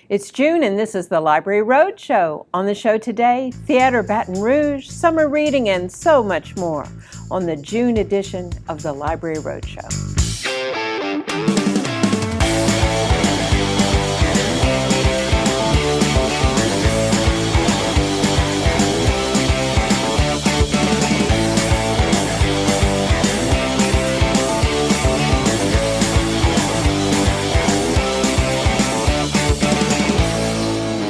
It's June and this is the Library Roadshow. On the show today, theater, Baton Rouge, summer reading, and so much more on the June edition of the Library Roadshow.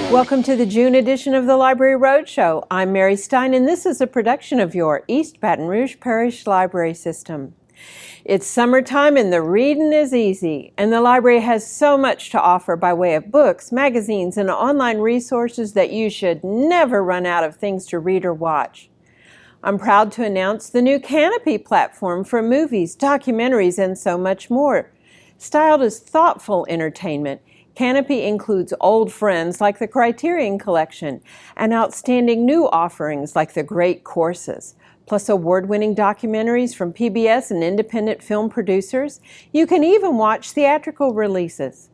Welcome to the June edition of the Library Roadshow. I'm Mary Stein, and this is a production of your East Baton Rouge Parish Library System. It's summertime and the reading is easy, and the library has so much to offer by way of books, magazines, and online resources that you should never run out of things to read or watch. I'm proud to announce the new Canopy platform for movies, documentaries, and so much more. Styled as thoughtful entertainment, Canopy includes old friends like the Criterion Collection and outstanding new offerings like the Great Courses, plus award-winning documentaries from PBS and independent film producers. You can even watch theatrical releases.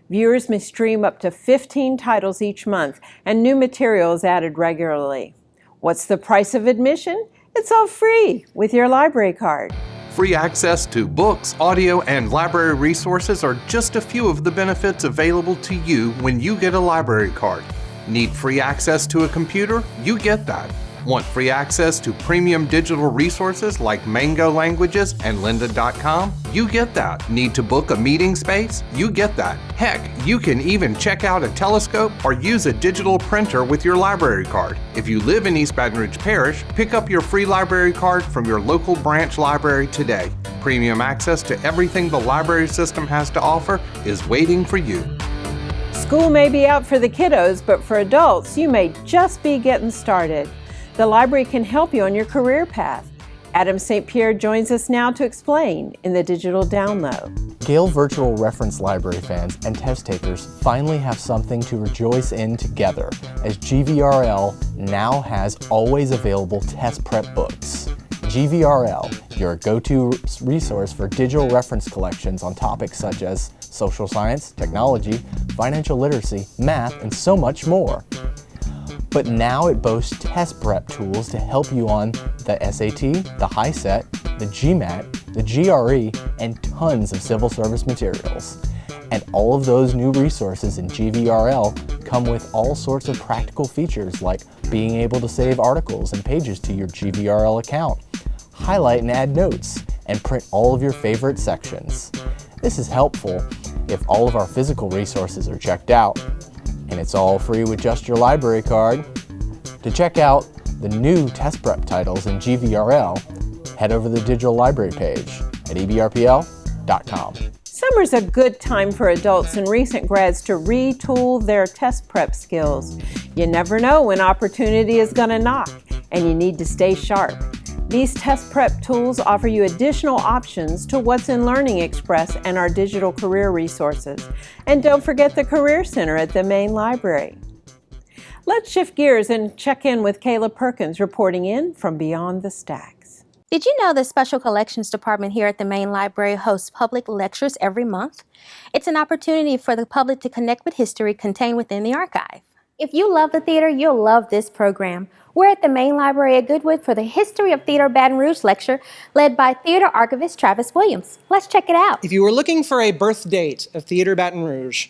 Viewers may stream up to 15 titles each month, and new material is added regularly. What's the price of admission? It's all free with your library card. Free access to books, audio, and library resources are just a few of the benefits available to you when you get a library card. Need free access to a computer? You get that. Want free access to premium digital resources like Mango Languages and lynda.com? You get that. Need to book a meeting space? You get that. Heck, you can even check out a telescope or use a digital printer with your library card. If you live in East Baton Rouge Parish, pick up your free library card from your local branch library today. Premium access to everything the library system has to offer is waiting for you. School may be out for the kiddos, but for adults, you may just be getting started. The library can help you on your career path. Adam St. Pierre joins us now to explain in the digital download. Gale Virtual Reference Library fans and test takers finally have something to rejoice in together, as GVRL now has always available test prep books. GVRL, your go-to resource for digital reference collections on topics such as social science, technology, financial literacy, math, and so much more. But now it boasts test prep tools to help you on the SAT, the HiSET, the GMAT, the GRE, and tons of civil service materials. And all of those new resources in GVRL come with all sorts of practical features like being able to save articles and pages to your GVRL account, highlight and add notes, and print all of your favorite sections. This is helpful if all of our physical resources are checked out. And it's all free with just your library card. To check out the new test prep titles in GVRL, head over to the digital library page at ebrpl.com. Summer's a good time for adults and recent grads to retool their test prep skills. You never know when opportunity is going to knock, and you need to stay sharp. These test prep tools offer you additional options to what's in Learning Express and our digital career resources. And don't forget the Career Center at the main library. Let's shift gears and check in with Kayla Perkins reporting in from Beyond the Stacks. Did you know the Special Collections Department here at the main library hosts public lectures every month? It's an opportunity for the public to connect with history contained within the archive. If you love the theater, you'll love this program. We're at the main library at Goodwood for the History of Theater Baton Rouge lecture led by theater archivist Travis Williams. Let's check it out. If you were looking for a birth date of Theater Baton Rouge,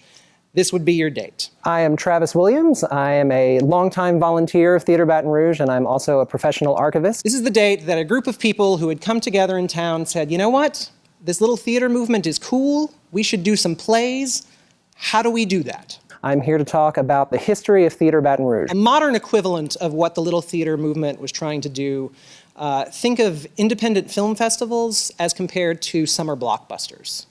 this would be your date. I am Travis Williams. I am a longtime volunteer of Theater Baton Rouge, and I'm also a professional archivist. This is the date that a group of people who had come together in town said, you know what? This little theater movement is cool. We should do some plays. How do we do that? I'm here to talk about the history of Theater Baton Rouge. A modern equivalent of what the Little Theater movement was trying to do. Think of independent film festivals as compared to summer blockbusters.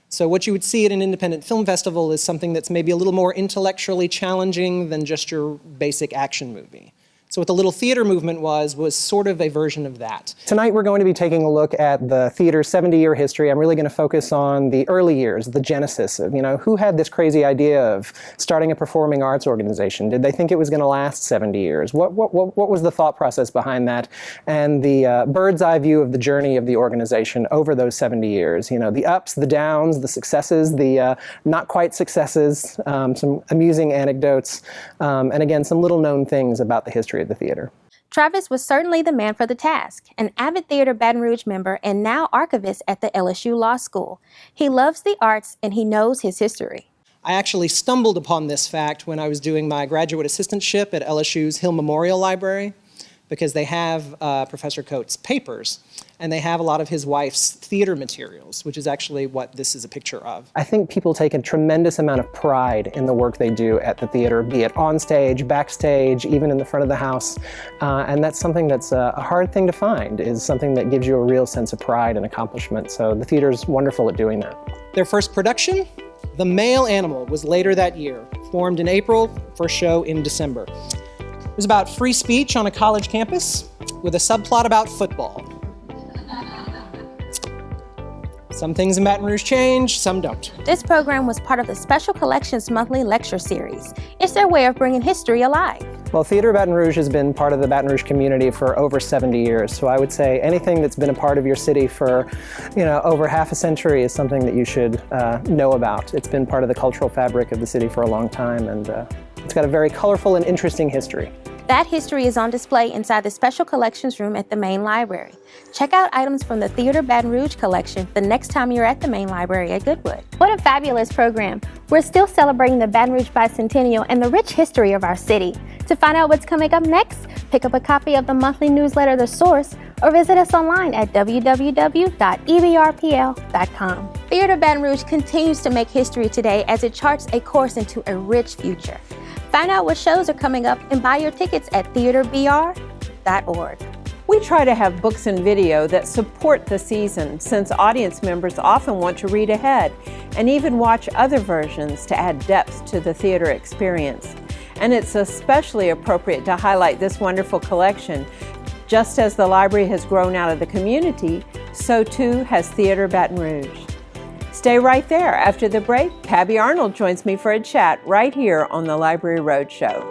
So what you would see at an independent film festival is something that's maybe a little more intellectually challenging than just your basic action movie. So what the Little Theater movement was sort of a version of that. Tonight we're going to be taking a look at the theater's 70-year history. I'm really going to focus on the early years, the genesis of, who had this crazy idea of starting a performing arts organization? Did they think it was going to last 70 years? What was the thought process behind that? And the bird's eye view of the journey of the organization over those 70 years. The ups, the downs, the successes, the not quite successes, some amusing anecdotes, and again, some little known things about the history of the theater. Travis was certainly the man for the task, an avid Theater Baton Rouge member and now archivist at the LSU Law School. He loves the arts and he knows his history. I actually stumbled upon this fact when I was doing my graduate assistantship at LSU's Hill Memorial Library, because they have Professor Coates' papers, and they have a lot of his wife's theater materials, which is actually what this is a picture of. I think people take a tremendous amount of pride in the work they do at the theater, be it on stage, backstage, even in the front of the house. And that's something that's a hard thing to find, is something that gives you a real sense of pride and accomplishment. So the theater's wonderful at doing that. Their first production, The Male Animal, was later that year. Formed in April, first show in December. It was about free speech on a college campus with a subplot about football. Some things in Baton Rouge change, some don't. This program was part of the Special Collections monthly lecture series. It's their way of bringing history alive. Well, Theater Baton Rouge has been part of the Baton Rouge community for over 70 years. So I would say anything that's been a part of your city for, over half a century is something that you should know about. It's been part of the cultural fabric of the city for a long time, and it's got a very colorful and interesting history. That history is on display inside the Special Collections room at the main library. Check out items from the Theater Baton Rouge collection the next time you're at the main library at Goodwood. What a fabulous program. We're still celebrating the Baton Rouge Bicentennial and the rich history of our city. To find out what's coming up next, pick up a copy of the monthly newsletter, The Source, or visit us online at www.ebrpl.com. Theater Baton Rouge continues to make history today as it charts a course into a rich future. Find out what shows are coming up and buy your tickets at theaterbr.org. We try to have books and video that support the season, since audience members often want to read ahead and even watch other versions to add depth to the theater experience. And it's especially appropriate to highlight this wonderful collection. Just as the library has grown out of the community, so too has Theater Baton Rouge. Stay right there. After the break, Pabby Arnold joins me for a chat right here on the Library Roadshow.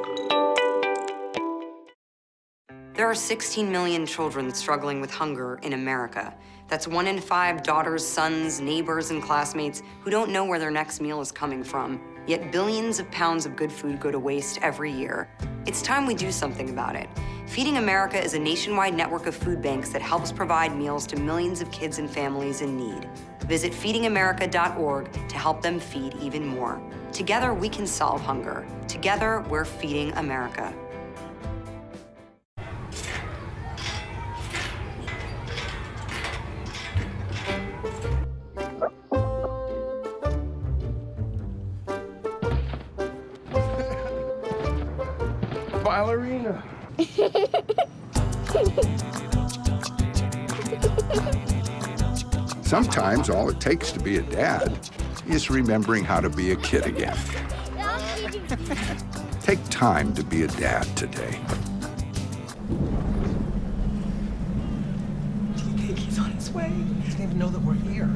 There are 16 million children struggling with hunger in America. That's 1 in 5 daughters, sons, neighbors, and classmates who don't know where their next meal is coming from. Yet billions of pounds of good food go to waste every year. It's time we do something about it. Feeding America is a nationwide network of food banks that helps provide meals to millions of kids and families in need. Visit feedingamerica.org to help them feed even more. Together, we can solve hunger. Together, we're feeding America. Ballerina. Sometimes all it takes to be a dad is remembering how to be a kid again. Take time to be a dad today. Do you think he's on his way? He doesn't even know that we're here.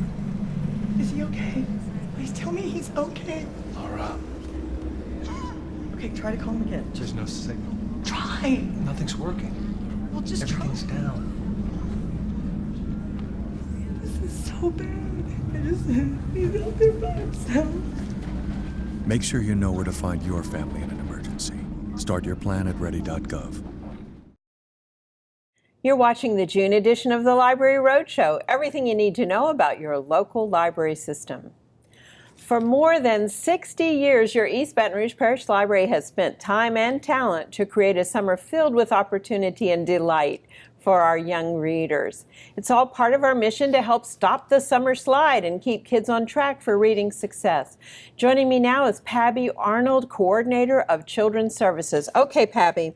Is he okay? Please tell me he's okay. Laura, Okay, try to call him again. there's no signal. Try. Nothing's working. Well, just try. Everything's down. This is so bad. He's out there by himself. Make sure you know where to find your family in an emergency. Start your plan at ready.gov. You're watching the June edition of the Library Roadshow, everything you need to know about your local library system. For more than 60 years, your East Baton Rouge Parish Library has spent time and talent to create a summer filled with opportunity and delight for our young readers. It's all part of our mission to help stop the summer slide and keep kids on track for reading success. Joining me now is Pabby Arnold, Coordinator of Children's Services. Okay, Pabby,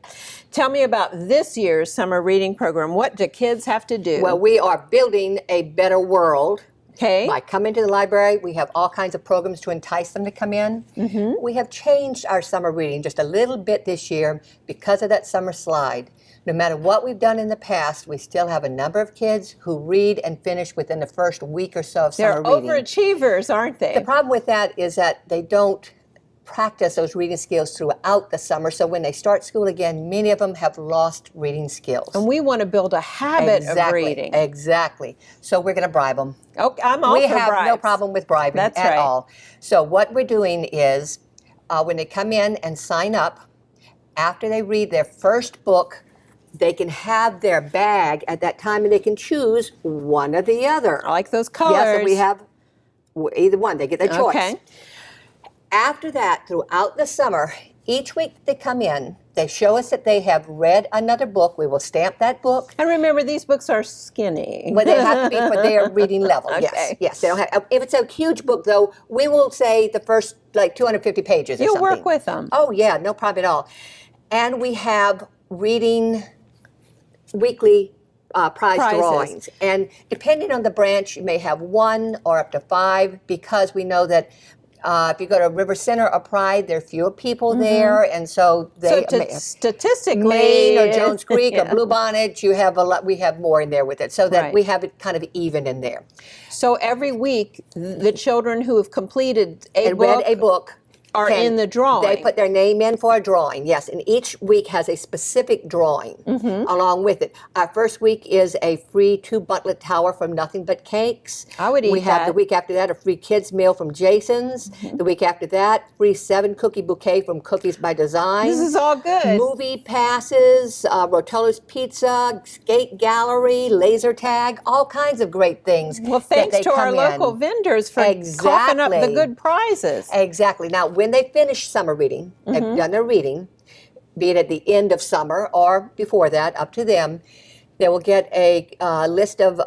tell me about this year's summer reading program. What do kids have to do? Well, we are building a better world Okay. By coming to the library, we have all kinds of programs to entice them to come in. We have changed our summer reading just a little bit this year because of that summer slide. No matter what we've done in the past, we still have a number of kids who read and finish within the first week or so of summer reading. They're overachievers, aren't they? The problem with that is that they don't practice those reading skills throughout the summer. So when they start school again, many of them have lost reading skills. And we want to build a habit of reading. Exactly. So we're going to bribe them. Okay, I'm all we for have bribes. no problem with bribing That's at right. all. So what we're doing is when they come in and sign up, after they read their first book, they can have their bag at that time and they can choose one or the other. I like those colors. Yes, and we have either one. They get their choice. Okay. After that, throughout the summer, each week they come in, they show us that they have read another book. We will stamp that book. And remember, these books are skinny. Well, they have to be for their reading level. Okay. Yes. They don't have. If it's a huge book, though, we will say the first 250 pages. You'll or something. work with them. Oh yeah, no problem at all. And we have reading weekly prize Prizes. drawings. And depending on the branch, you may have 1 or up to 5 because we know that if you go to River Center or Pride, there are fewer people there, and so they statistically, Maine or Jones Creek or Bluebonnet, you have a lot. We have more in there with it, so that we have it kind of even in there. So every week, the children who have completed read a book are in the drawing. They put their name in for a drawing, yes, and each week has a specific drawing along with it. Our first week is a free 2-butlet tower from Nothing But Cakes. I would eat We have that. the week after that a free kids meal from Jason's. The week after that, free 7-cookie bouquet from Cookies by Design. This is all good. Movie passes, Rotolo's Pizza, skate gallery, laser tag, all kinds of great things. Well, thanks to our local vendors for coughing up the good prizes. Exactly. Now, when they finish summer reading, they've done their reading, be it at the end of summer or before that, up to them, they will get a list of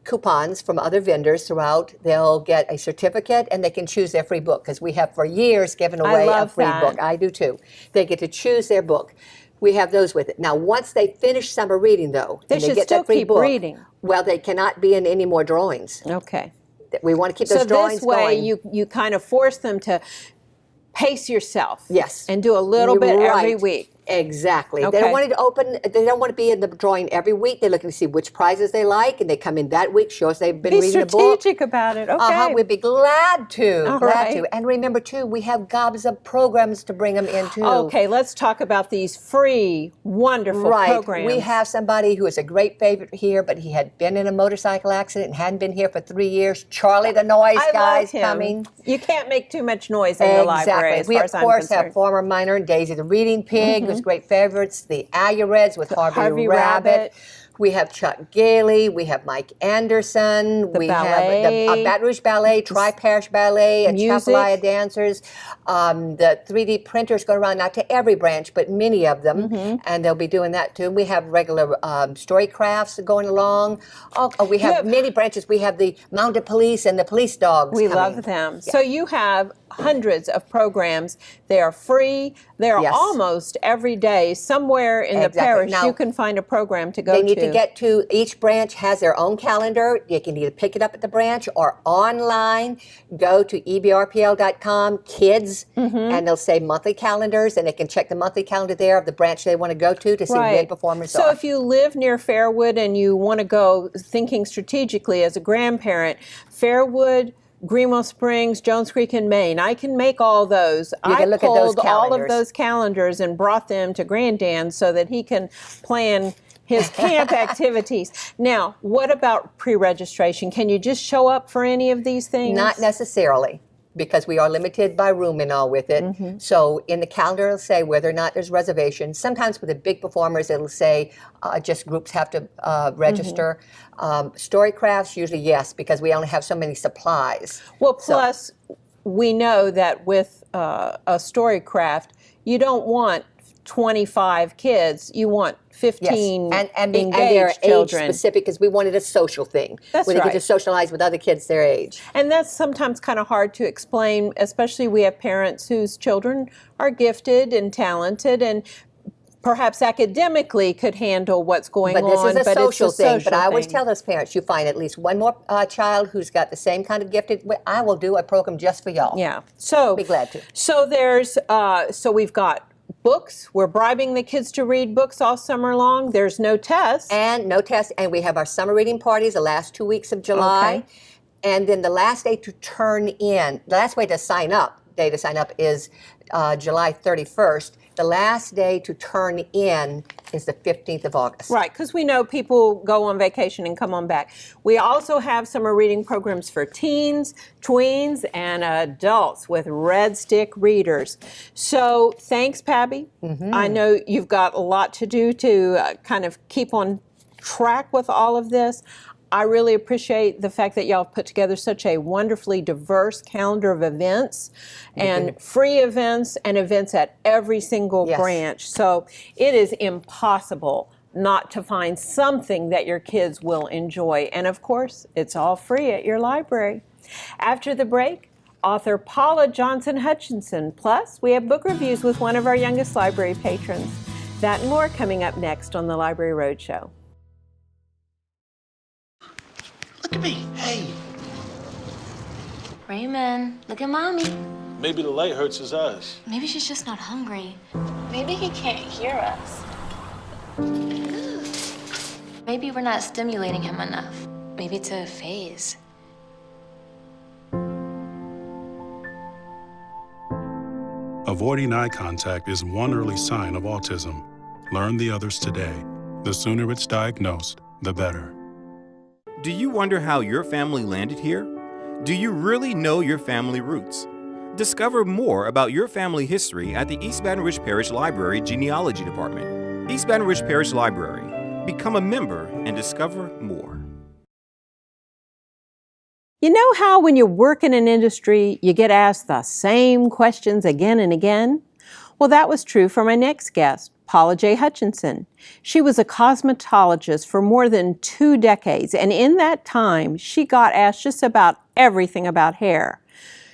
coupons from other vendors throughout. They'll get a certificate and they can choose their free book because we have for years given away a free book. I do too. They get to choose their book. We have those with it. Now, once they finish summer reading, though, They and should they get still that free keep book, reading. well, they cannot be in any more drawings. Okay. We want to keep those drawings this way, going. you kind of force them to pace yourself. Yes. And do a little bit every week. Exactly. Okay. They don't want it to open. They don't want to be in the drawing every week. They're looking to see which prizes they like, and they come in that week, show us they've been reading the book. Be strategic about it. Okay. We'd be glad to. All glad right. to. And remember too, we have gobs of programs to bring them into. Okay, let's talk about these free, wonderful programs. We have somebody who is a great favorite here, but he had been in a motorcycle accident and hadn't been here for 3 years. Charlie the Noise Guy's coming. You can't make too much noise in the library, as We, far of as I'm course, concerned. have Former Minor and Daisy the Reading Pig, who's great favorites, the Alourettes with Harvey Rabbit. We have Chuck Gailey. We have Mike Anderson. We have the Baton Rouge Ballet, Tri-Parish Ballet, and Chapelaya Dancers. The 3D printers go around, not to every branch, but many of them, and they'll be doing that too. We have regular story crafts going along. We have many branches. We have the Mounted Police and the Police Dogs We coming. love them. Yeah. So you have hundreds of programs. They are free. They're almost every day. Somewhere in the parish, Now, you can find a program to go They to. need to get to, each branch has their own calendar. You can either pick it up at the branch or online. Go to ebrpl.com, kids, and they'll say monthly calendars, and they can check the monthly calendar there of the branch they want to go to see when performers are. So if you live near Fairwood and you want to go thinking strategically as a grandparent, Fairwood, Greenwell Springs, Jones Creek, and Maine. I can make all those. You can look at those pulled all of calendars. those calendars and brought them to Granddad so that he can plan his camp activities. Now, what about pre-registration? Can you just show up for any of these things? Not necessarily, because we are limited by room and all with it. So in the calendar, it'll say whether or not there's reservations. Sometimes with the big performers, it'll say just groups have to register. Story crafts, usually yes, because we only have so many supplies. Well, plus, we know that with a story craft, you don't want 25 kids. You want 15 and engaged they're children. age specific because we wanted a social thing. That's where they right. get to socialize with other kids their age. And that's sometimes kind of hard to explain, especially we have parents whose children are gifted and talented, and perhaps academically could handle what's going on. But this is a social thing. But I always thing. tell those parents, you find at least one more child who's got the same kind of gifted, I will do a program just for y'all. Yeah. So be glad to. So there's so we've got books. We're bribing the kids to read books all summer long. There's no tests. And no tests. And we have our summer reading parties the last 2 weeks of July. Okay. And then the last day to turn in, the last day to sign up is July 31st. The last day to turn in is the 15th of August. Right, because we know people go on vacation and come on back. We also have summer reading programs for teens, tweens, and adults with Red Stick readers. So thanks, Pabby. I know you've got a lot to do to kind of keep on track with all of this. I really appreciate the fact that y'all have put together such a wonderfully diverse calendar of events and free events and events at every single branch. So it is impossible not to find something that your kids will enjoy. And of course, it's all free at your library. After the break, author Paula Johnson Hutchinson. Plus, we have book reviews with one of our youngest library patrons. That and more coming up next on the Library Roadshow. Look at me. Hey. Raymond, look at Mommy. Maybe the light hurts his eyes. Maybe she's just not hungry. Maybe he can't hear us. Maybe we're not stimulating him enough. Maybe it's a phase. Avoiding eye contact is one early sign of autism. Learn the others today. The sooner it's diagnosed, the better. Do you wonder how your family landed here? Do you really know your family roots? Discover more about your family history at the East Baton Rouge Parish Library Genealogy Department. East Baton Rouge Parish Library. Become a member and discover more. You know how when you work in an industry, you get asked the same questions again and again? Well, that was true for my next guest, Paula J. Hutchinson. She was a cosmetologist for more than 2 decades, and in that time, she got asked just about everything about hair.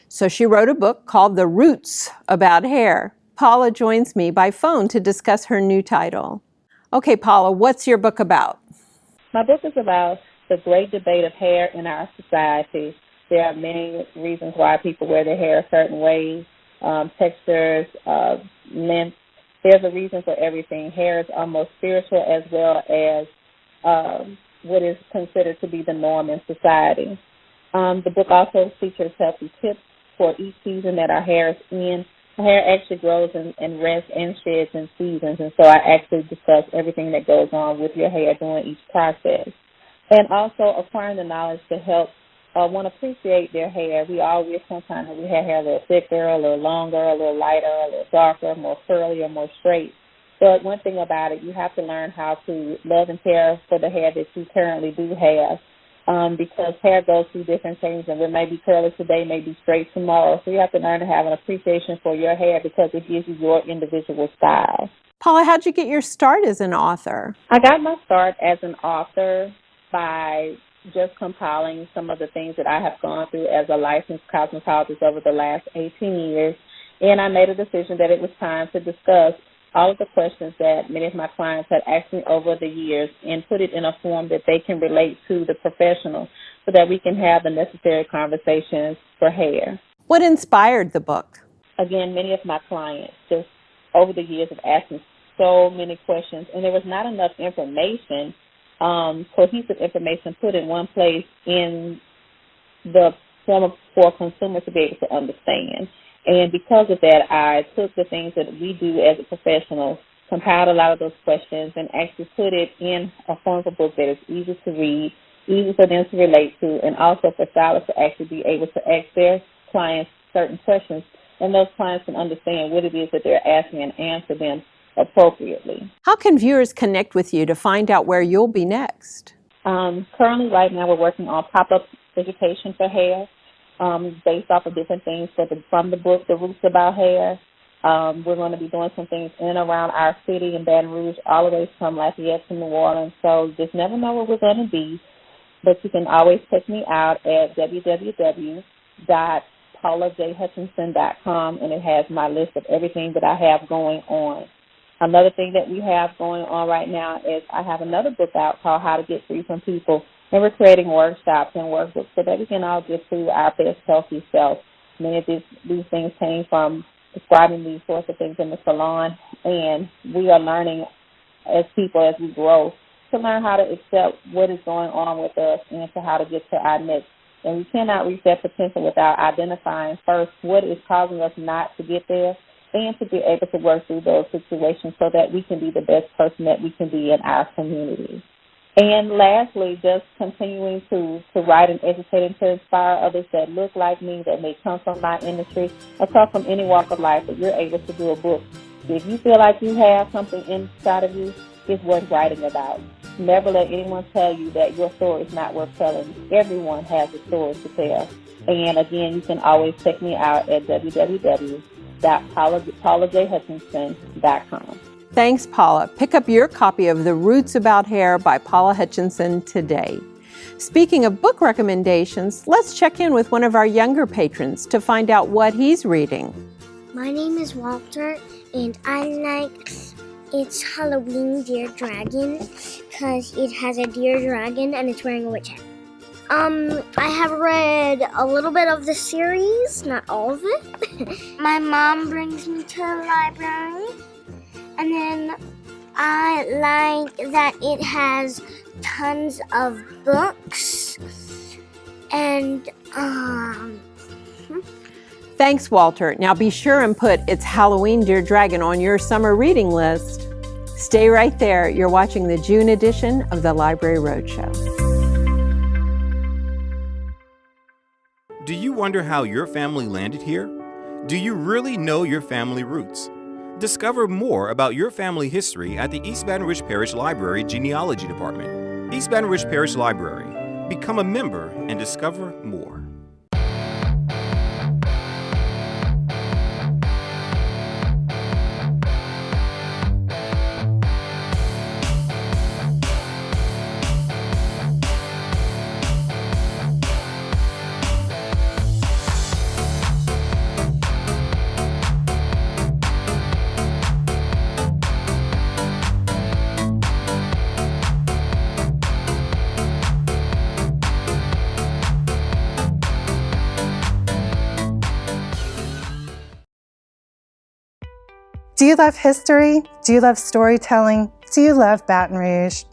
So she wrote a book called The Roots About Hair. Paula joins me by phone to discuss her new title. Okay, Paula, what's your book about? My book is about the great debate of hair in our society. There are many reasons why people wear their hair a certain way, textures, length. There's a reason for everything. Hair is almost spiritual as well as what is considered to be the norm in society. The book also features healthy tips for each season that our hair is in. Our hair actually grows and rests and sheds in seasons, and so I actually discuss everything that goes on with your hair during each process. And also acquiring the knowledge to help one appreciate their hair. We all wish sometimes that we had hair a little thicker, a little longer, a little lighter, a little darker, more curly, or more straight. But one thing about it, you have to learn how to love and care for the hair that you currently do have, because hair goes through different things, and it may be curly today, may be straight tomorrow. So you have to learn to have an appreciation for your hair because it gives you your individual style. Paula, how'd you get your start as an author? I got my start as an author by just compiling some of the things that I have gone through as a licensed cosmetologist over the last 18 years. And I made a decision that it was time to discuss all of the questions that many of my clients had asked me over the years and put it in a form that they can relate to the professional so that we can have the necessary conversations for hair. What inspired the book? Again, many of my clients just over the years have asked me so many questions, and there was not enough information, cohesive information put in one place in the form for consumers to be able to understand. And because of that, I took the things that we do as a professional, compiled a lot of those questions, and actually put it in a form of a book that is easy to read, easy for them to relate to, and also for stylists to actually be able to ask their clients certain questions, and those clients can understand what it is that they're asking and answer them appropriately. How can viewers connect with you to find out where you'll be next? Currently, right now, we're working on pop-up education for hair, based off of different things from the book, The Roots About Hair. We're going to be doing some things in and around our city in Baton Rouge, all the way from Lafayette to New Orleans. So just never know where we're going to be, but you can always check me out at www.paulajhutchinson.com, and it has my list of everything that I have going on. Another thing that we have going on right now is I have another book out called How to Get Free from People, and we're creating workshops and workbooks so that we can all get to our best healthy self. Many of these things came from describing these sorts of things in the salon, and we are learning as people, as we grow, to learn how to accept what is going on with us and to how to get to our next. And we cannot reach that potential without identifying first what is causing us not to get there, and to be able to work through those situations so that we can be the best person that we can be in our community. And lastly, just continuing to write and educate and to inspire others that look like me, that may come from my industry, or come from any walk of life, that you're able to do a book. If you feel like you have something inside of you, it's worth writing about. Never let anyone tell you that your story is not worth telling. Everyone has a story to tell. And again, you can always check me out at www.paulajhutchinson.com. Thanks, Paula. Pick up your copy of The Roots About Hair by Paula Hutchinson today. Speaking of book recommendations, let's check in with one of our younger patrons to find out what he's reading. My name is Walter, and I like It's Halloween Dear Dragon because it has a deer dragon and it's wearing a witch hat. I have read a little bit of the series, not all of it. My mom brings me to the library, and then I like that it has tons of books, and Thanks, Walter. Now be sure and put It's Halloween Dear Dragon on your summer reading list. Stay right there. You're watching the June edition of the Library Roadshow. Do you wonder how your family landed here? Do you really know your family roots? Discover more about your family history at the East Baton Rouge Parish Library Genealogy Department. East Baton Rouge Parish Library. Become a member and discover more. Do you love history? Do you love storytelling? Do you love Baton Rouge?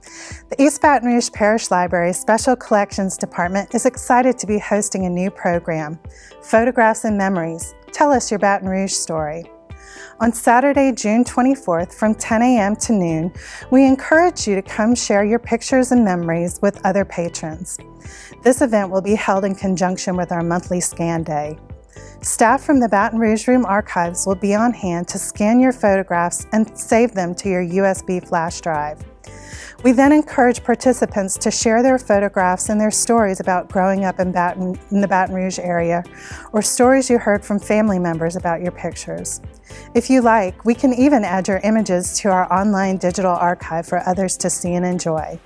The East Baton Rouge Parish Library Special Collections Department is excited to be hosting a new program, Photographs and Memories. Tell us your Baton Rouge story. On Saturday, June 24th from 10 a.m. to noon, we encourage you to come share your pictures and memories with other patrons. This event will be held in conjunction with our monthly scan day. Staff from the Baton Rouge Room Archives will be on hand to scan your photographs and save them to your USB flash drive. We then encourage participants to share their photographs and their stories about growing up in the Baton Rouge area, or stories you heard from family members about your pictures. If you like, we can even add your images to our online digital archive for others to see and enjoy.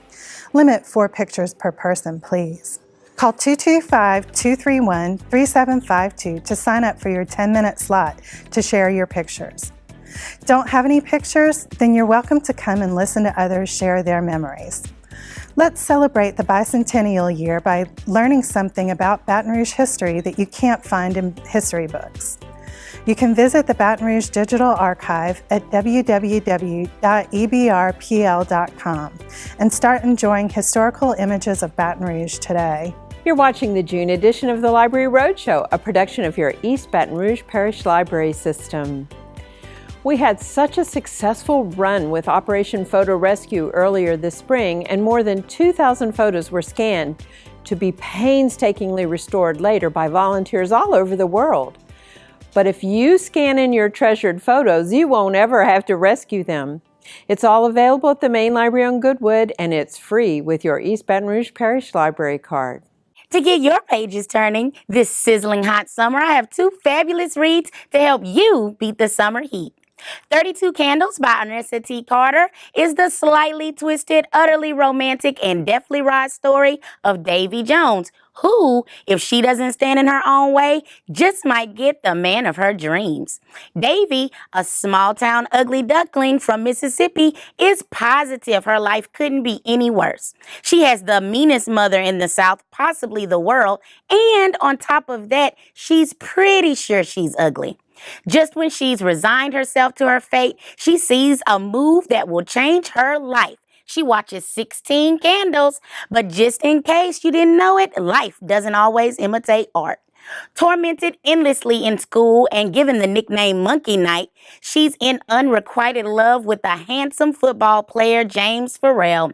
Limit 4 pictures per person, please. Call 225-231-3752 to sign up for your 10-minute slot to share your pictures. Don't have any pictures? Then you're welcome to come and listen to others share their memories. Let's celebrate the bicentennial year by learning something about Baton Rouge history that you can't find in history books. You can visit the Baton Rouge Digital Archive at www.ebrpl.com and start enjoying historical images of Baton Rouge today. You're watching the June edition of the Library Roadshow, a production of your East Baton Rouge Parish Library System. We had such a successful run with Operation Photo Rescue earlier this spring, and more than 2,000 photos were scanned to be painstakingly restored later by volunteers all over the world. But if you scan in your treasured photos, you won't ever have to rescue them. It's all available at the main library on Goodwood, and it's free with your East Baton Rouge Parish Library card. To get your pages turning this sizzling hot summer, I have 2 fabulous reads to help you beat the summer heat. 32 Candles by Ernesta T. Carter is the slightly twisted, utterly romantic, and deftly wrought story of Davy Jones, who, if she doesn't stand in her own way, just might get the man of her dreams. Davy, a small-town ugly duckling from Mississippi, is positive her life couldn't be any worse. She has the meanest mother in the South, possibly the world, and on top of that, she's pretty sure she's ugly. Just when she's resigned herself to her fate, she sees a move that will change her life. She watches 16 Candles, but just in case you didn't know it, life doesn't always imitate art. Tormented endlessly in school and given the nickname Monkey Knight, she's in unrequited love with the handsome football player James Farrell.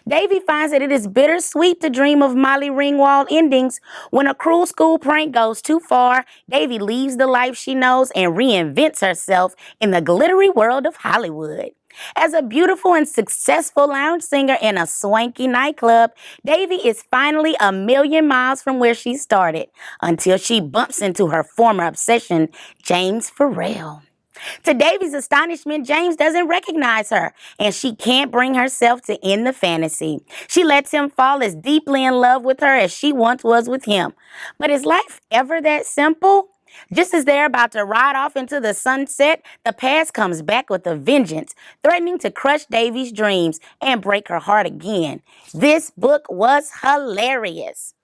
Davy finds that it is bittersweet to dream of Molly Ringwald endings. When a cruel school prank goes too far, Davy leaves the life she knows and reinvents herself in the glittery world of Hollywood. As a beautiful and successful lounge singer in a swanky nightclub, Davy is finally a million miles from where she started, until she bumps into her former obsession, James Farrell. To Davy's astonishment, James doesn't recognize her, and she can't bring herself to end the fantasy. She lets him fall as deeply in love with her as she once was with him. But is life ever that simple? Just as they're about to ride off into the sunset, the past comes back with a vengeance, threatening to crush Davy's dreams and break her heart again. This book was hilarious.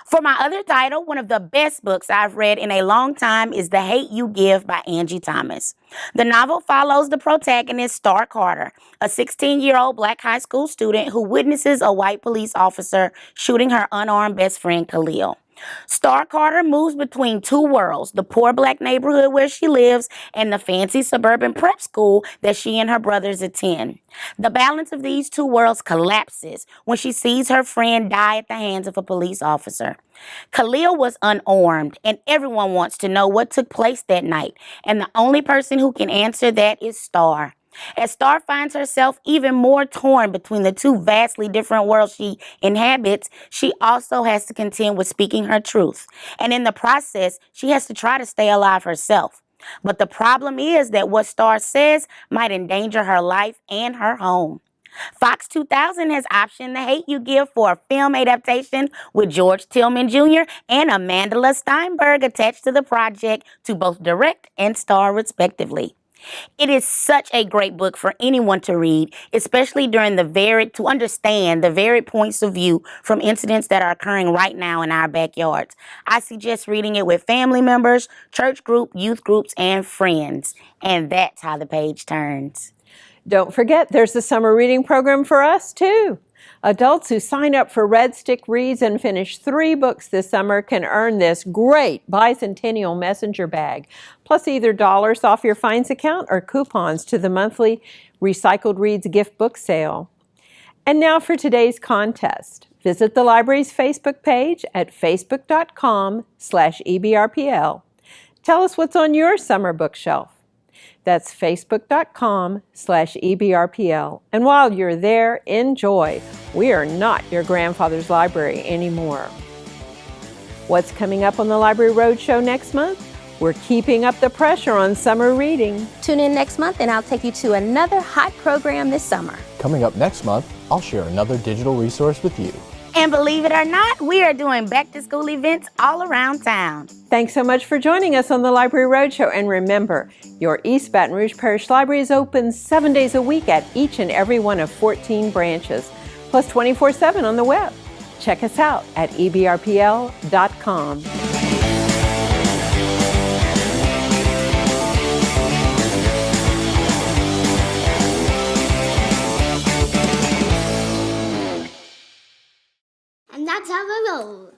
For my other title, one of the best books I've read in a long time is The Hate U Give by Angie Thomas. The novel follows the protagonist, Star Carter, a 16-year-old black high school student who witnesses a white police officer shooting her unarmed best friend, Khalil. Star Carter moves between two worlds, the poor black neighborhood where she lives and the fancy suburban prep school that she and her brothers attend. The balance of these two worlds collapses when she sees her friend die at the hands of a police officer. Khalil was unarmed, and everyone wants to know what took place that night, and the only person who can answer that is Star. As Star finds herself even more torn between the two vastly different worlds she inhabits, she also has to contend with speaking her truth. And in the process, she has to try to stay alive herself. But the problem is that what Star says might endanger her life and her home. Fox 2000 has optioned The Hate U Give for a film adaptation with George Tillman Jr. and Amanda Steinberg attached to the project to both direct and star respectively. It is such a great book for anyone to read, especially to understand the varied points of view from incidents that are occurring right now in our backyards. I suggest reading it with family members, church group, youth groups, and friends. And that's how the page turns. Don't forget, there's a summer reading program for us, too. Adults who sign up for Red Stick Reads and finish 3 books this summer can earn this great bicentennial messenger bag, plus either dollars off your Finds account or coupons to the monthly Recycled Reads gift book sale. And now for today's contest. Visit the library's Facebook page at facebook.com/EBRPL. Tell us what's on your summer bookshelf. That's facebook.com/EBRPL. And while you're there, enjoy. We are not your grandfather's library anymore. What's coming up on the Library Roadshow next month? We're keeping up the pressure on summer reading. Tune in next month and I'll take you to another hot program this summer. Coming up next month, I'll share another digital resource with you. And believe it or not, we are doing back-to-school events all around town. Thanks so much for joining us on the Library Roadshow. And remember, your East Baton Rouge Parish Library is open 7 days a week at each and every one of 14 branches, plus 24/7 on the web. Check us out at ebrpl.com. And that's how I roll.